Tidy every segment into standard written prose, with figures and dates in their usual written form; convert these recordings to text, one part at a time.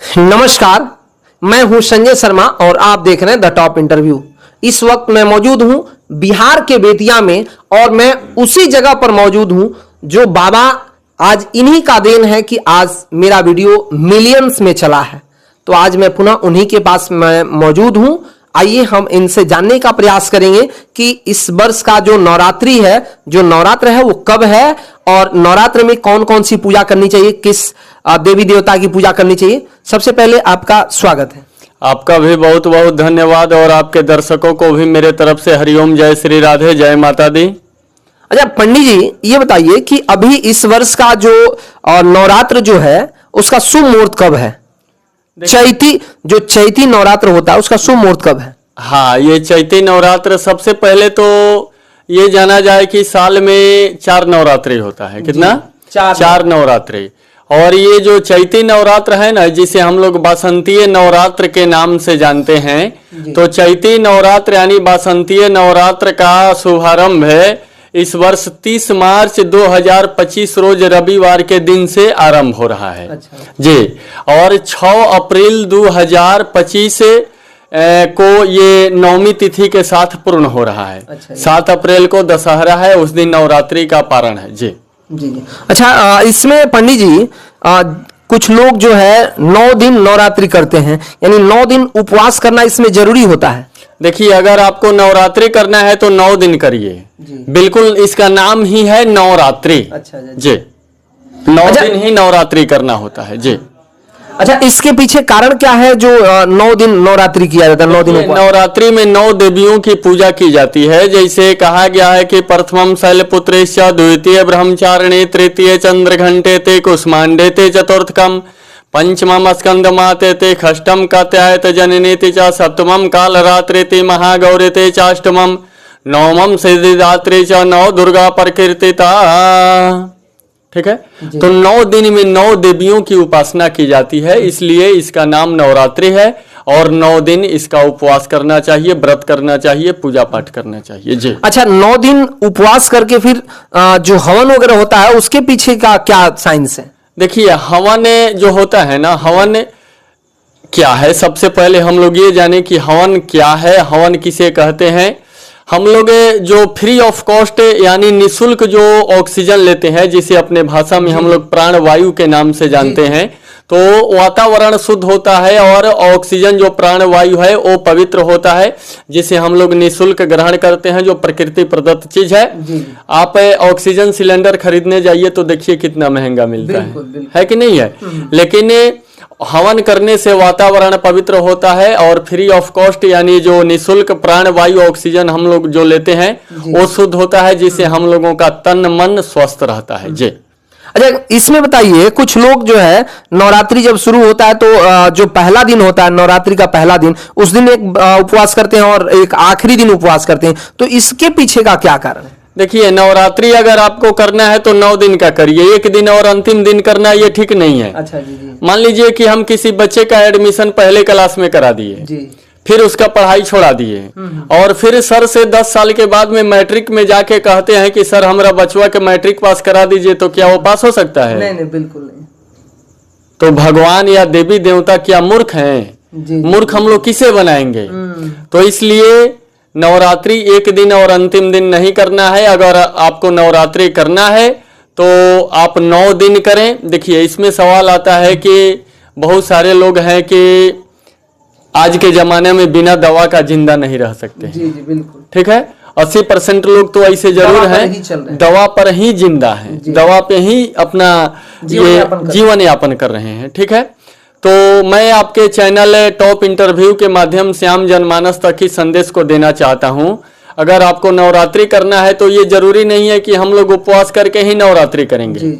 नमस्कार, मैं हूं संजय शर्मा और आप देख रहे हैं द टॉप इंटरव्यू। इस वक्त मैं मौजूद हूं बिहार के बेतिया में और मैं उसी जगह पर मौजूद हूं जो बाबा आज इन्हीं का देन है कि आज मेरा वीडियो मिलियंस में चला है। तो आज मैं पुनः उन्हीं के पास मैं मौजूद हूं। आइए हम इनसे जानने का प्रयास करेंगे कि इस वर्ष का जो नवरात्रि है, जो नवरात्र है वो कब है और नवरात्र में कौन कौन सी पूजा करनी चाहिए, किस देवी देवता की पूजा करनी चाहिए। सबसे पहले आपका स्वागत है। आपका भी बहुत बहुत धन्यवाद और आपके दर्शकों को भी मेरे तरफ से हरिओम, जय श्री राधे, जय माता दी। अच्छा पंडित जी, ये बताइए कि अभी इस वर्ष का जो नवरात्र जो है उसका शुभ मुहूर्त कब है? चैती नवरात्र होता है उसका शुभ मुहूर्त कब है? हाँ, ये चैती नवरात्र सबसे पहले तो ये जाना जाए कि साल में 4 नवरात्रि होता है। कितना? 4 नवरात्रि। और ये जो चैती नवरात्र है ना, जिसे हम लोग बासंतीय नवरात्र के नाम से जानते हैं, तो चैती नवरात्र यानी बासंतीय नवरात्र का शुभारंभ है इस वर्ष 30 मार्च 2025 रोज रविवार के दिन से आरंभ हो रहा है। अच्छा। जी, और 6 अप्रैल 2025 को ये नवमी तिथि के साथ पूर्ण हो रहा है। अच्छा, 7 अप्रैल को दशहरा है, उस दिन नवरात्रि का पारण है। जी जी जी। अच्छा, इसमें पंडित जी कुछ लोग जो है 9 दिन नवरात्रि करते हैं, यानी 9 दिन उपवास करना इसमें जरूरी होता है? देखिए, अगर आपको नवरात्रि करना है तो 9 दिन करिए। बिल्कुल, इसका नाम ही है नवरात्रि। अच्छा जी, 9 दिन ही नवरात्रि करना होता है। जी। अच्छा, इसके पीछे कारण क्या है जो 9 दिन नवरात्रि किया जाता है? 9 दिन नवरात्रि में 9 देवियों की पूजा की जाती है। जैसे कहा गया है कि प्रथमम शैलपुत्रेश, द्वितीय ब्रह्मचारिणे, तृतीय चंद्रघंटे ते, कुष्मांडे ते, चतुर्थकम पंचमम स्कंदमाते ते, षष्ठम कात्यायत जननीति च, सप्तमम कालरात्रि ते, महागौरी ते चाष्टमम, नवमम सिद्धिदात्री च, 9 दुर्गा प्रकीर्तिता। ठीक है, तो 9 दिन में 9 देवियों की उपासना की जाती है, इसलिए इसका नाम नवरात्रि है। और 9 दिन इसका उपवास करना चाहिए, व्रत करना चाहिए, पूजा पाठ करना चाहिए। जी। अच्छा, 9 दिन उपवास करके फिर जो हवन वगैरह होता है उसके पीछे का क्या साइंस है? देखिए, हवन जो होता है ना, हवन क्या है, सबसे पहले हम लोग ये जाने कि हवन क्या है, हवन किसे कहते हैं। हम लोग जो फ्री ऑफ कॉस्ट यानी निःशुल्क जो ऑक्सीजन लेते हैं, जिसे अपने भाषा में हम लोग प्राण वायु के नाम से जानते हैं, तो वातावरण शुद्ध होता है और ऑक्सीजन जो प्राण वायु है वो पवित्र होता है, जिसे हम लोग निःशुल्क ग्रहण करते हैं, जो प्रकृति प्रदत्त चीज है। आप ऑक्सीजन सिलेंडर खरीदने जाइए तो देखिए कितना महंगा मिलता है कि नहीं है। लेकिन हवन करने से वातावरण पवित्र होता है और फ्री ऑफ कॉस्ट यानी जो निःशुल्क प्राण वायु ऑक्सीजन हम लोग जो लेते हैं वो शुद्ध होता है, जिससे हम लोगों का तन मन स्वस्थ रहता है। जी। अच्छा, इसमें बताइए, कुछ लोग जो है नवरात्रि जब शुरू होता है तो जो पहला दिन होता है नवरात्रि का पहला दिन, उस दिन एक उपवास करते हैं और एक आखिरी दिन उपवास करते हैं, तो इसके पीछे का क्या कारण है? देखिए, नवरात्रि अगर आपको करना है तो 9 दिन का करिए, एक दिन और अंतिम दिन करना ये ठीक नहीं है। अच्छा जी। मान लीजिए कि हम किसी बच्चे का एडमिशन पहले क्लास में करा दिए, फिर उसका पढ़ाई छोड़ा दिए और फिर सर से 10 साल के बाद में मैट्रिक में जाके कहते हैं कि सर हमारा बचवा के मैट्रिक पास करा दीजिए, तो क्या वो पास हो सकता है? नहीं, बिल्कुल नहीं। तो भगवान या देवी देवता क्या मूर्ख हैं? मूर्ख हम लोग किसे बनाएंगे? तो इसलिए नवरात्रि एक दिन और अंतिम दिन नहीं करना है। अगर आपको नवरात्रि करना है तो आप 9 दिन करें। देखिए, इसमें सवाल आता है कि बहुत सारे लोग हैं कि आज के जमाने में बिना दवा का जिंदा नहीं रह सकते। जी जी, बिल्कुल ठीक है। 80% लोग तो ऐसे जरूर हैं, दवा पर ही जिंदा हैं, दवा पे ही अपना जीवन यापन कर रहे हैं। ठीक है, तो मैं आपके चैनल टॉप इंटरव्यू के माध्यम से आम जनमानस तक ही संदेश को देना चाहता हूं। अगर आपको नवरात्रि करना है तो ये जरूरी नहीं है कि हम लोग उपवास करके ही नवरात्रि करेंगे।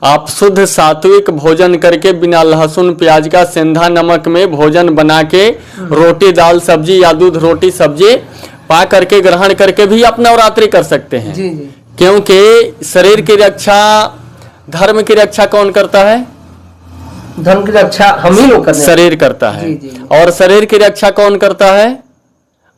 आप शुद्ध सात्विक भोजन करके बिना लहसुन प्याज का सेंधा नमक में भोजन बना के रोटी दाल सब्जी या दूध रोटी सब्जी पा करके ग्रहण करके भी आप नवरात्रि कर सकते हैं। क्योंकि शरीर की रक्षा, धर्म की रक्षा कौन करता है? धर्म की रक्षा हम ही लोग करते हैं, शरीर करता है। और शरीर की रक्षा कौन करता है?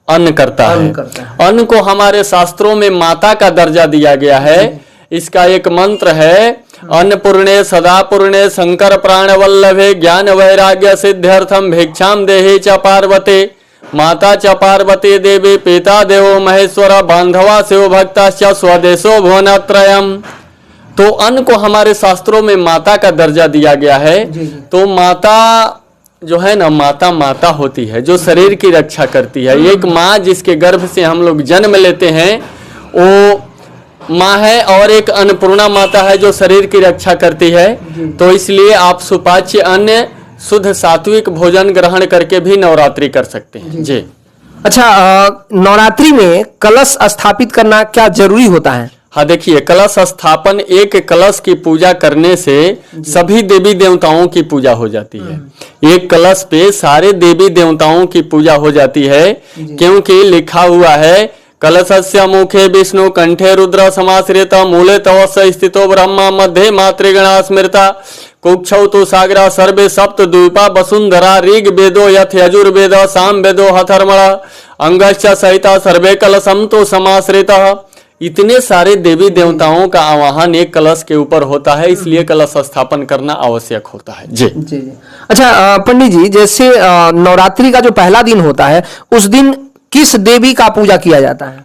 अन्न करता है। अन्न को हमारे शास्त्रों में माता का दर्जा दिया गया है। इसका एक मंत्र है अन्नपूर्णे सदापूर्णे शंकर प्राण वल्लभे ज्ञान वैराग्य सिद्ध्यर्थम भिक्षाम देहि च पार्वते माता च पार्वती देवी पिता देवो महेश्वर बांधवा शिव भक्ताश्च स्वदेशो भुवनत्रयम्। तो अन्न को हमारे शास्त्रों में माता का दर्जा दिया गया है। तो माता जो है ना, माता माता होती है जो शरीर की रक्षा करती है। एक माँ जिसके गर्भ से हम लोग जन्म लेते हैं वो माँ है, और एक अन्नपूर्णा माता है जो शरीर की रक्षा करती है। तो इसलिए आप सुपाच्य अन्न शुद्ध सात्विक भोजन ग्रहण करके भी नवरात्रि कर सकते हैं जी। अच्छा, नवरात्रि में कलश स्थापित करना क्या जरूरी होता है? हाँ देखिए, कलश स्थापन, एक कलश की पूजा करने से सभी देवी देवताओं की पूजा हो जाती है। एक कलश पे सारे देवी देवताओं की पूजा हो जाती है, क्योंकि लिखा हुआ है कलशस्य मुखे विष्णु कंठे रुद्र समाश्रित मूले तवस्य स्थितो ब्रह्मा मध्ये मातृगणा स्मृता कुक्षौ तु सागरा सर्वे सप्त द्वीपा वसुंधरा ऋग वेदो यथ यजुर्वेद साम वेदो हथर्मण अंगश्च सहिता सर्वे कलशम तो समाश्रितः। इतने सारे देवी देवताओं का आवाहन एक कलश के ऊपर होता है, इसलिए कलश स्थापन करना आवश्यक होता है जी। जी। अच्छा पंडित जी, जैसे नवरात्रि का जो पहला दिन होता है उस दिन किस देवी का पूजा किया जाता है?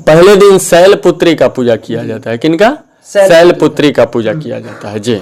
पहले दिन शैलपुत्री का पूजा किया जाता है। किनका? शैलपुत्री का पूजा किया जाता है जी।